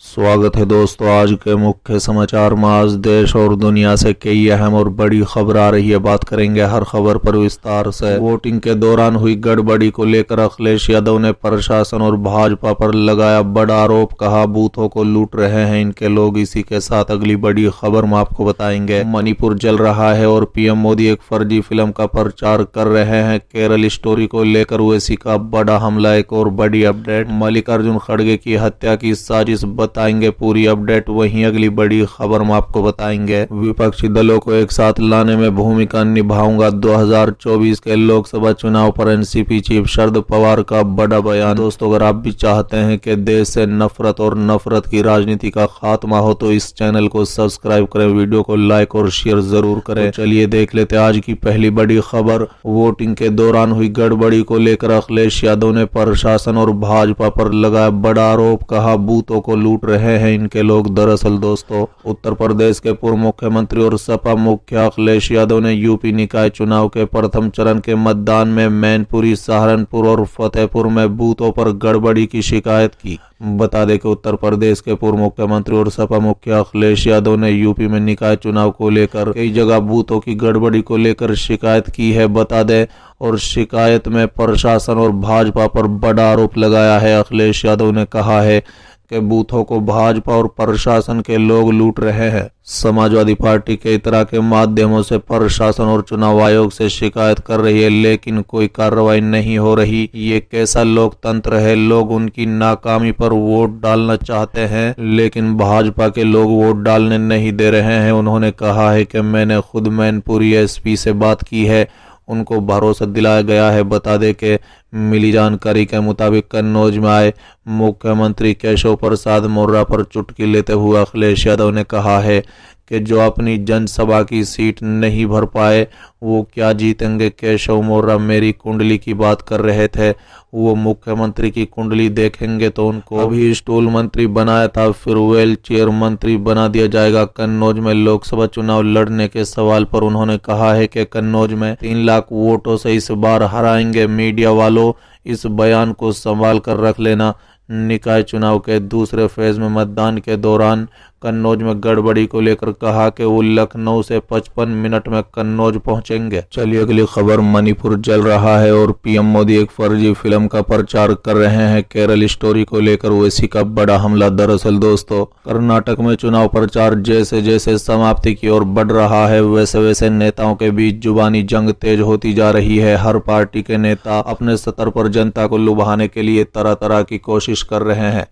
स्वागत है दोस्तों। आज के मुख्य समाचार में आज देश और दुनिया से कई अहम और बड़ी खबर आ रही है। बात करेंगे हर खबर पर विस्तार से। वोटिंग के दौरान हुई गड़बड़ी को लेकर अखिलेश यादव ने प्रशासन और भाजपा पर लगाया बड़ा आरोप, कहा बूथों को लूट रहे हैं इनके लोग। इसी के साथ अगली बड़ी खबर में आपको बताएंगे। मणिपुर जल रहा है और पीएम मोदी एक फर्जी फिल्म का प्रचार कर रहे हैं। केरल स्टोरी को लेकर ओवैसी का बड़ा हमला, एक और बड़ी अपडेट। मल्लिकार्जुन खड़गे की हत्या की साजिश बताएंगे पूरी अपडेट। वहीं अगली बड़ी खबर में आपको बताएंगे विपक्षी दलों को एक साथ लाने में भूमिका निभाऊंगा। 2024 के लोकसभा चुनाव पर एनसीपी चीफ शरद पवार का बड़ा बयान। दोस्तों, अगर आप भी चाहते हैं कि देश से नफरत और नफरत की राजनीति का खात्मा हो तो इस चैनल को सब्सक्राइब करें, वीडियो को लाइक और शेयर जरूर करें। तो चलिए देख लेते हैं आज की पहली बड़ी खबर। वोटिंग के दौरान हुई गड़बड़ी को लेकर अखिलेश यादव ने प्रशासन और भाजपा पर लगाया बड़ा आरोप, कहा बूथों को लूट रहे हैं इनके लोग। दरअसल दोस्तों, उत्तर प्रदेश के पूर्व मुख्यमंत्री और सपा मुखिया अखिलेश यादव ने यूपी निकाय चुनाव के प्रथम चरण के मतदान में मैनपुरी, सहारनपुर और फतेहपुर में बूथों पर गड़बड़ी की शिकायत की। बता दें कि उत्तर प्रदेश के पूर्व मुख्यमंत्री और सपा मुखिया अखिलेश यादव ने यूपी में निकाय चुनाव को लेकर कई जगह बूथों की गड़बड़ी को लेकर शिकायत की है। बता दें, और शिकायत में प्रशासन और भाजपा पर बड़ा आरोप लगाया है। अखिलेश यादव ने कहा है कि बूथों को भाजपा और प्रशासन के लोग लूट रहे हैं। समाजवादी पार्टी कई तरह के माध्यमों से प्रशासन और चुनाव आयोग से शिकायत कर रही है, लेकिन कोई कार्रवाई नहीं हो रही। ये कैसा लोकतंत्र है? लोग उनकी नाकामी पर वोट डालना चाहते हैं, लेकिन भाजपा के लोग वोट डालने नहीं दे रहे हैं। उन्होंने कहा है कि मैंने खुद मैनपुरी एसपी से बात की है, उनको भरोसा दिलाया गया है। बता दें कि मिली जानकारी के मुताबिक कन्नौज में आए मुख्यमंत्री केशव प्रसाद मौर्य पर चुटकी लेते हुए अखिलेश यादव ने कहा है कि जो अपनी जनसभा की सीट नहीं भर पाए वो क्या जीतेंगे। केशव मौर्य मेरी कुंडली की बात कर रहे थे, वो मुख्यमंत्री की कुंडली देखेंगे तो उनको अभी स्टूल मंत्री बनाया था, फिर व्हील चेयर मंत्री बना दिया जाएगा। कन्नौज में लोकसभा चुनाव लड़ने के सवाल पर उन्होंने कहा है कि कन्नौज में 3 लाख वोटों से इस बार हराएंगे। मीडिया वालों, इस बयान को संभाल कर रख लेना। निकाय चुनाव के दूसरे फेज में मतदान के दौरान कन्नौज में गड़बड़ी को लेकर कहा कि वो लखनऊ से 55 मिनट में कन्नौज पहुंचेंगे। चलिए अगली खबर। मणिपुर जल रहा है और पीएम मोदी एक फर्जी फिल्म का प्रचार कर रहे हैं। केरल स्टोरी को लेकर ओवैसी का बड़ा हमला। दरअसल दोस्तों, कर्नाटक में चुनाव प्रचार जैसे जैसे समाप्ति की ओर बढ़ रहा है, वैसे वैसे नेताओं के बीच जुबानी जंग तेज होती जा रही है। हर पार्टी के नेता अपने स्तर पर जनता को लुभाने के लिए तरह तरह की कोशिश कर रहे हैं,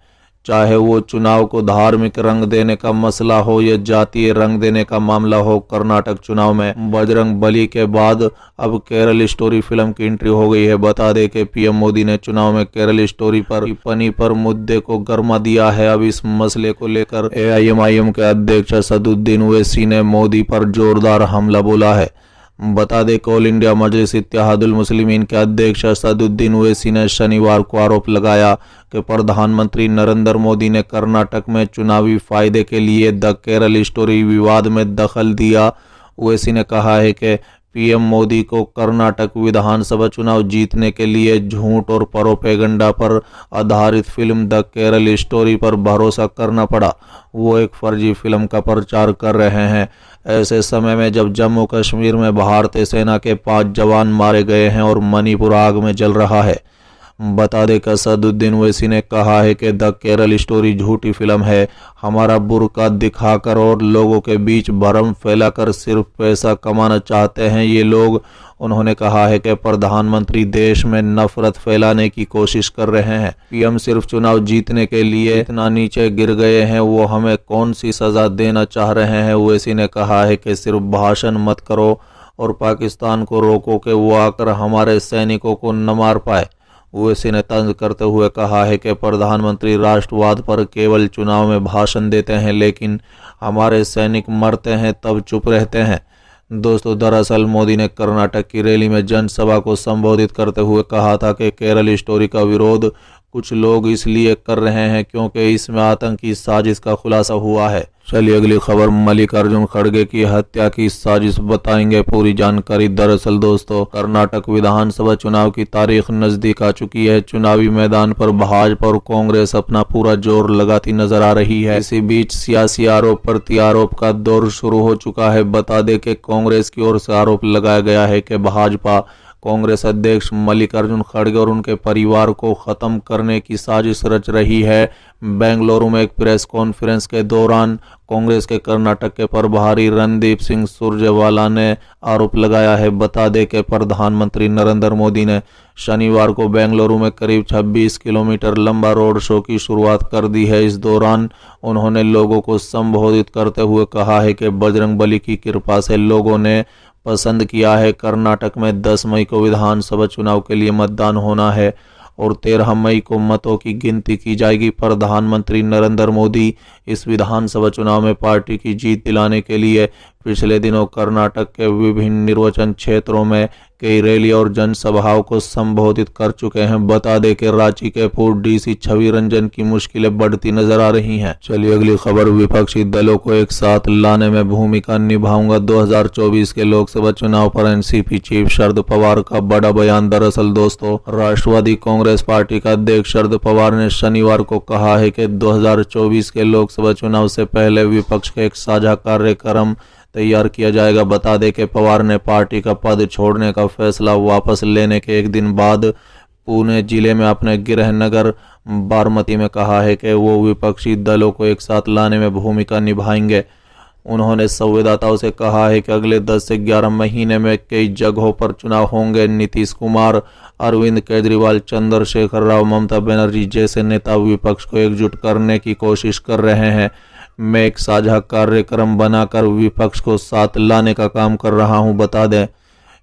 चाहे वो चुनाव को धार्मिक रंग देने का मसला हो या जातीय रंग देने का मामला हो। कर्नाटक चुनाव में बजरंग बली के बाद अब केरल स्टोरी फिल्म की एंट्री हो गई है। बता दें कि पीएम मोदी ने चुनाव में केरल स्टोरी पर टिप्पणी पर मुद्दे को गर्मा दिया है। अब इस मसले को लेकर एआईएमआईएम के अध्यक्ष असदुद्दीन ओवैसी ने मोदी पर जोरदार हमला बोला है। बता दें कि ऑल इंडिया मजलिस इत्तेहादुल मुस्लिमीन के अध्यक्ष असदुद्दीन ओवैसी ने शनिवार को आरोप लगाया कि प्रधानमंत्री नरेंद्र मोदी ने कर्नाटक में चुनावी फायदे के लिए द केरल स्टोरी विवाद में दखल दिया। ओवैसी ने कहा है कि पीएम मोदी को कर्नाटक विधानसभा चुनाव जीतने के लिए झूठ और प्रोपेगेंडा पर आधारित फिल्म द केरल स्टोरी पर भरोसा करना पड़ा। वो एक फर्जी फिल्म का प्रचार कर रहे हैं ऐसे समय में जब जम्मू कश्मीर में भारतीय सेना के 5 जवान मारे गए हैं और मणिपुर आग में जल रहा है। बता दें कि असदुद्दीन ओवैसी ने कहा है कि द केरल स्टोरी झूठी फिल्म है। हमारा बुर्का दिखाकर और लोगों के बीच भ्रम फैलाकर सिर्फ पैसा कमाना चाहते हैं ये लोग। उन्होंने कहा है कि प्रधानमंत्री देश में नफरत फैलाने की कोशिश कर रहे हैं। पीएम सिर्फ चुनाव जीतने के लिए इतना नीचे गिर गए हैं, वो हमें कौन सी सजा देना चाह रहे हैं। ओवैसी ने कहा है कि सिर्फ भाषण मत करो और पाकिस्तान को रोको कि वो आकर हमारे सैनिकों को न मार पाए। ओवैसी ने तंज करते हुए कहा है कि प्रधानमंत्री राष्ट्रवाद पर केवल चुनाव में भाषण देते हैं, लेकिन हमारे सैनिक मरते हैं तब चुप रहते हैं। दोस्तों, दरअसल मोदी ने कर्नाटक की रैली में जनसभा को संबोधित करते हुए कहा था कि केरल स्टोरी का विरोध कुछ लोग इसलिए कर रहे हैं क्योंकि इसमें आतंकी साजिश का खुलासा हुआ है। चलिए अगली खबर, मल्लिकार्जुन खड़गे की हत्या की साजिश बताएंगे पूरी जानकारी। दरअसल दोस्तों, कर्नाटक विधानसभा चुनाव की तारीख नजदीक आ चुकी है। चुनावी मैदान पर भाजपा और कांग्रेस अपना पूरा जोर लगाती नजर आ रही है। इसी बीच सियासी आरोप प्रत्यारोप का दौर शुरू हो चुका है। बता दें कि कांग्रेस की ओर से आरोप लगाया गया है कि भाजपा कांग्रेस अध्यक्ष मल्लिकार्जुन खड़गे और उनके परिवार को खत्म करने की साजिश रच रही है। बेंगलुरु में एक प्रेस कॉन्फ्रेंस के दौरान कांग्रेस के कर्नाटक के प्रभारी रणदीप सिंह सुरजेवाला ने आरोप लगाया है। बता दें कि प्रधानमंत्री नरेंद्र मोदी ने शनिवार को बेंगलुरु में करीब 26 किलोमीटर लंबा रोड शो की शुरुआत कर दी है। इस दौरान उन्होंने लोगों को संबोधित करते हुए कहा है कि बजरंग बली की कृपा से लोगों ने पसंद किया है। कर्नाटक में 10 मई को विधानसभा चुनाव के लिए मतदान होना है और 13 मई को मतों की गिनती की जाएगी। प्रधानमंत्री नरेंद्र मोदी इस विधानसभा चुनाव में पार्टी की जीत दिलाने के लिए पिछले दिनों कर्नाटक के विभिन्न निर्वाचन क्षेत्रों में कई रैली और जनसभाओं को संबोधित कर चुके हैं। बता दें कि रांची के पूर्व डीसी छवि रंजन की मुश्किलें बढ़ती नजर आ रही हैं। चलिए अगली खबर, विपक्षी दलों को एक साथ लाने में भूमिका निभाऊंगा। 2024 के लोकसभा चुनाव पर एनसीपी चीफ शरद पवार का बड़ा बयान। दरअसल दोस्तों, राष्ट्रवादी कांग्रेस पार्टी का अध्यक्ष शरद पवार ने शनिवार को कहा है कि 2024 के लोकसभा चुनाव से पहले विपक्ष का एक साझा कार्यक्रम तैयार किया जाएगा। बता दें कि पवार ने पार्टी का पद छोड़ने का फैसला वापस लेने के एक दिन बाद पुणे जिले में अपने गृह नगर बारामती में कहा है कि वो विपक्षी दलों को एक साथ लाने में भूमिका निभाएंगे। उन्होंने संवाददाताओं से कहा है कि अगले 10 से 11 महीने में कई जगहों पर चुनाव होंगे। नीतीश कुमार, अरविंद केजरीवाल, चंद्रशेखर राव, ममता बनर्जी जैसे नेता विपक्ष को एकजुट करने की कोशिश कर रहे हैं। मैं एक साझा कार्यक्रम बनाकर विपक्ष को साथ लाने का काम कर रहा हूं। बता दें,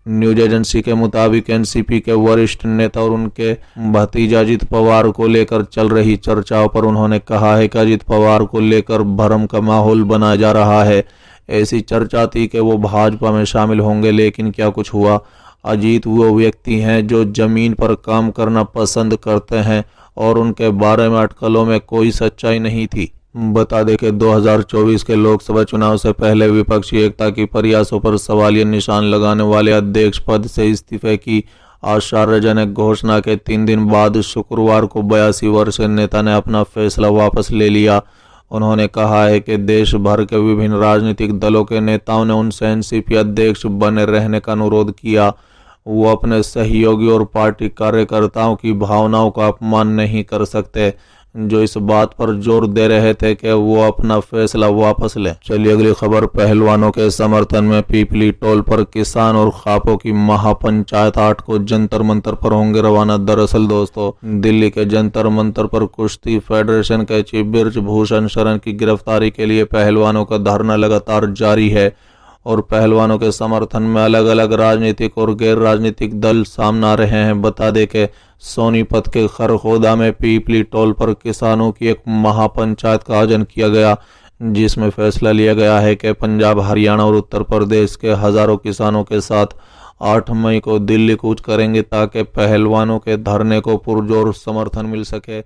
न्यूज एजेंसी के मुताबिक एनसीपी के वरिष्ठ नेता और उनके भतीजा अजित पवार को लेकर चल रही चर्चाओं पर उन्होंने कहा है कि अजित पवार को लेकर भ्रम का माहौल बनाया जा रहा है। ऐसी चर्चा थी कि वो भाजपा में शामिल होंगे, लेकिन क्या कुछ हुआ। अजीत वो व्यक्ति हैं जो जमीन पर काम करना पसंद करते हैं और उनके बारे में अटकलों में कोई सच्चाई नहीं थी। बता दें कि 2024 के लोकसभा चुनाव से पहले विपक्षी एकता की प्रयासों पर सवालिया निशान लगाने वाले अध्यक्ष पद से इस्तीफे की आश्चर्यजनक घोषणा के 3 दिन बाद शुक्रवार को 82 वर्षीय नेता ने अपना फैसला वापस ले लिया। उन्होंने कहा है कि देश भर के विभिन्न राजनीतिक दलों के नेताओं ने उनसे एनसीपी अध्यक्ष बने रहने का अनुरोध किया। वो अपने सहयोगी और पार्टी कार्यकर्ताओं की भावनाओं का अपमान नहीं कर सकते, जो इस बात पर जोर दे रहे थे कि वो अपना फैसला वापस लें। चलिए अगली खबर, पहलवानों के समर्थन में पीपली टोल पर किसान और खापों की महापंचायत 8 को जंतर मंतर पर होंगे रवाना। दरअसल दोस्तों, दिल्ली के जंतर मंतर पर कुश्ती फेडरेशन के चीफ बृजभूषण शरण की गिरफ्तारी के लिए पहलवानों का धरना लगातार जारी है और पहलवानों के समर्थन में अलग अलग राजनीतिक और गैर राजनीतिक दल सामने आ रहे हैं। बता दें कि सोनीपत के खरखोदा में पीपली टोल पर किसानों की एक महापंचायत का आयोजन किया गया, जिसमें फैसला लिया गया है कि पंजाब, हरियाणा और उत्तर प्रदेश के हजारों किसानों के साथ 8 मई को दिल्ली कूच करेंगे ताकि पहलवानों के धरने को पुरजोर समर्थन मिल सके।